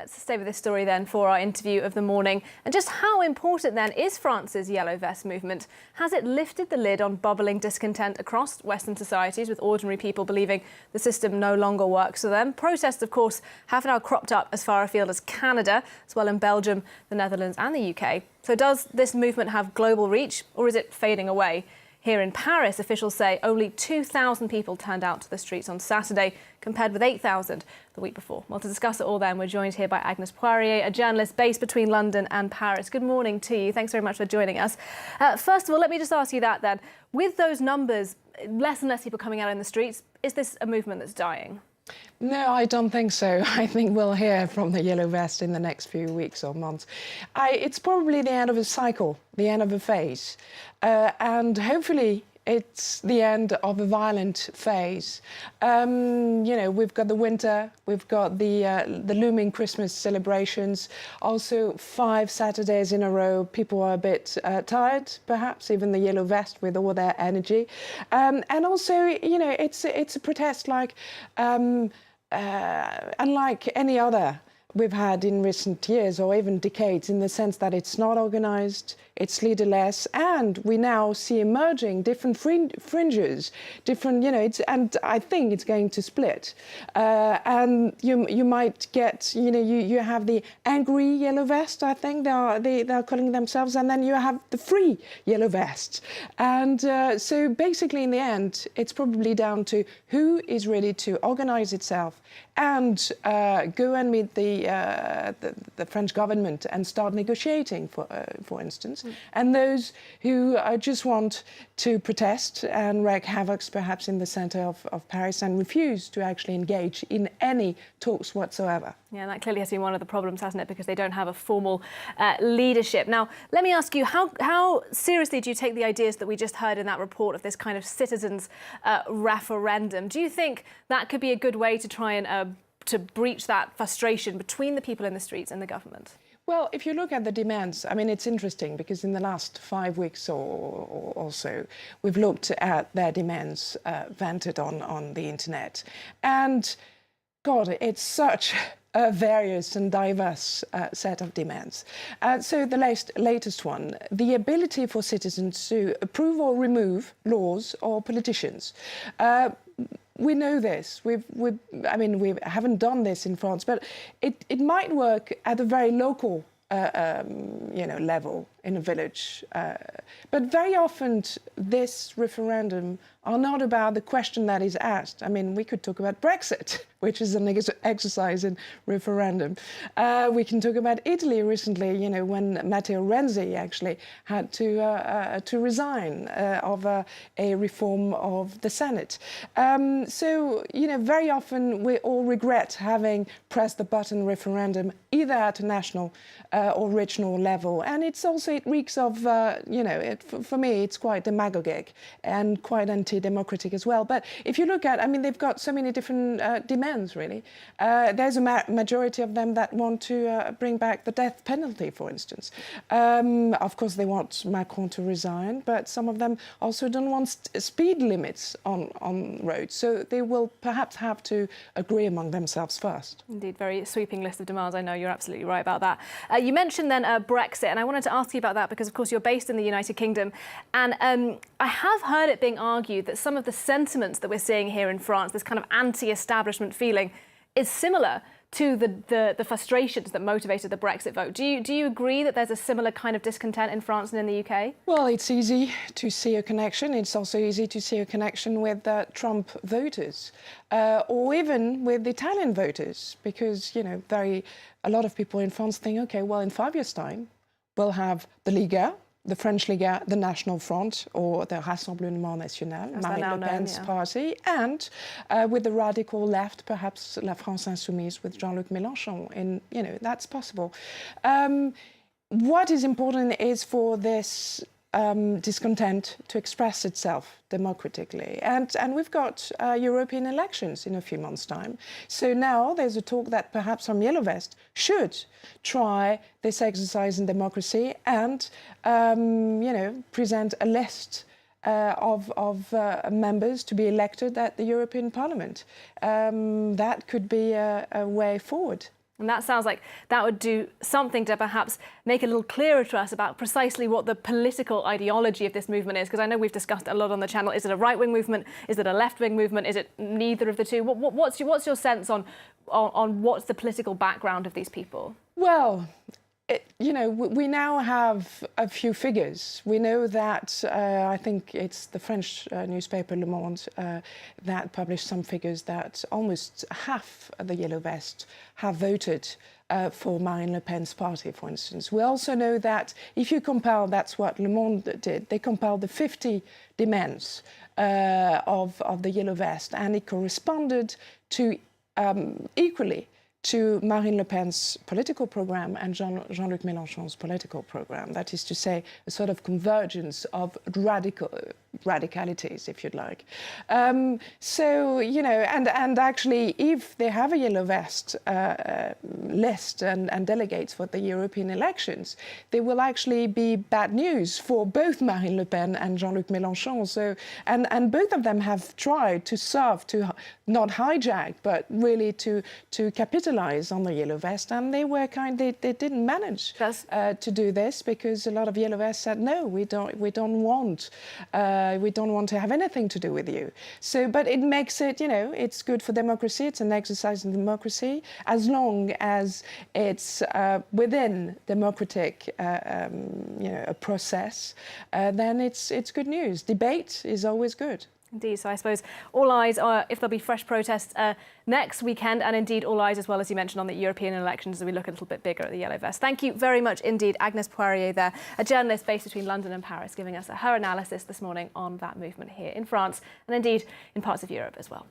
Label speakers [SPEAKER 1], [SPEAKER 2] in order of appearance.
[SPEAKER 1] Let's stay with this story then for our interview of the morning. And just how important then is France's Yellow Vest movement? Has it lifted the lid on bubbling discontent across Western societies, with ordinary people believing the system no longer works for them? Protests, of course, have now cropped up as far afield as Canada, as well in Belgium, the Netherlands and the UK. So does this movement have global reach, or is it fading away? Here in Paris, officials say only 2,000 people turned out to the streets on Saturday, compared with 8,000 the week before. Well, to discuss it all then, we're joined here by Agnes Poirier, a journalist based between London and Paris. Good morning to you. Thanks very much for joining us. First of all, let me just ask you that then. With those numbers, less and less people coming out in the streets, is this a movement that's dying?
[SPEAKER 2] No, I don't think so. I think we'll hear from the Yellow Vest in the next few weeks or months. It's probably the end of a cycle, the end of a phase. And hopefully it's the end of a violent phase. You know, we've got the winter, we've got the looming Christmas celebrations. Also, 5 Saturdays in a row, people are a bit tired, perhaps, even the Yellow Vest with all their energy. And also, you know, it's a protest like unlike any other we've had in recent years or even decades, in the sense that it's not organized, it's leaderless, and we now see emerging different fringes, different, you know, and I think it's going to split. And you might get, you know, you have the angry Yellow Vest, I think they're calling themselves, and then you have the free Yellow Vest. And so basically in the end, it's probably down to who is ready to organize itself and go and meet the French government and start negotiating, for instance, and those who just want to protest and wreak havoc, perhaps in the centre of Paris, and refuse to actually engage in any talks whatsoever.
[SPEAKER 1] Yeah, that clearly has been one of the problems, hasn't it? Because they don't have a formal leadership. Now, let me ask you, how seriously do you take the ideas that we just heard in that report of this kind of citizens' referendum? Do you think that could be a good way to try and to breach that frustration between the people in the streets and the government?
[SPEAKER 2] Well, if you look at the demands, I mean, it's interesting because in the last 5 weeks or so, we've looked at their demands vented on the internet. And God, it's such a various and diverse set of demands. So the latest one, the ability for citizens to approve or remove laws or politicians. We know this. I mean, we haven't done this in France, but it might work at a very local, you know, level in a village. But very often, this referendum are not about the question that is asked. I mean, we could talk about Brexit, which is an exercise in referendum. We can talk about Italy recently, you know, when Matteo Renzi actually had to resign of a reform of the Senate. So, you know, very often we all regret having pressed the button referendum, either at a national or regional level. And it's also, it reeks of, you know, for me, it's quite demagogic and quite anti-democratic as well. But if you look at, I mean, they've got so many different demands, really. There's a majority of them that want to bring back the death penalty, for instance. Of course, they want Macron to resign, but some of them also don't want speed limits on roads. So they will perhaps have to agree among themselves first.
[SPEAKER 1] Indeed, very sweeping list of demands. I know you're absolutely right about that. You mentioned then Brexit, and I wanted to ask you about that because, of course, you're based in the United Kingdom. And I have heard it being argued that some of the sentiments that we're seeing here in France, this kind of anti-establishment feeling, is similar to the frustrations that motivated the Brexit vote. Do you agree that there's a similar kind of discontent in France and in the UK?
[SPEAKER 2] Well, it's easy to see a connection. It's also easy to see a connection with Trump voters, or even with Italian voters, because, you know, a lot of people in France think, okay, well, in 5 years' time, we'll have the Liga, the French Liga, the National Front, or the Rassemblement National, Marine Le Pen's party, and with the radical left, perhaps La France Insoumise with Jean-Luc Mélenchon. And, you know, that's possible. What is important is for this discontent to express itself democratically. And we've got European elections in a few months' time. So now there's a talk that perhaps some Yellow Vest should try this exercise in democracy and, you know, present a list of members to be elected at the European Parliament. That could be a way forward.
[SPEAKER 1] And that sounds like that would do something to perhaps make it a little clearer to us about precisely what the political ideology of this movement is. Because I know we've discussed it a lot on the channel. Is it a right-wing movement? Is it a left-wing movement? Is it neither of the two? What's your sense on what's the political background of these people?
[SPEAKER 2] Well, we now have a few figures. We know that, I think it's the French newspaper Le Monde that published some figures that almost half of the Yellow Vests have voted for Marine Le Pen's party, for instance. We also know that if you compare, that's what Le Monde did, they compiled the 50 demands of the Yellow Vest, and it corresponded to equally to Marine Le Pen's political program and Jean-Luc Mélenchon's political program. That is to say, a sort of convergence of radicalities, if you'd like. So, and actually, if they have a Yellow Vest list and delegates for the European elections, they will actually be bad news for both Marine Le Pen and Jean-Luc Mélenchon. So, and both of them have tried to serve, to not hijack, but really to capitalize on the Yellow Vest, and they didn't manage to do this because a lot of Yellow Vests said no, we don't want to have anything to do with you. So, but it makes it, it's good for democracy. It's an exercise in democracy as long as it's within democratic, a process. Then it's good news. Debate is always good.
[SPEAKER 1] Indeed, so I suppose all eyes are if there'll be fresh protests next weekend, and indeed all eyes as well, as you mentioned, on the European elections as we look a little bit bigger at the Yellow Vest. Thank you very much indeed, Agnes Poirier there, a journalist based between London and Paris, giving us her analysis this morning on that movement here in France and indeed in parts of Europe as well.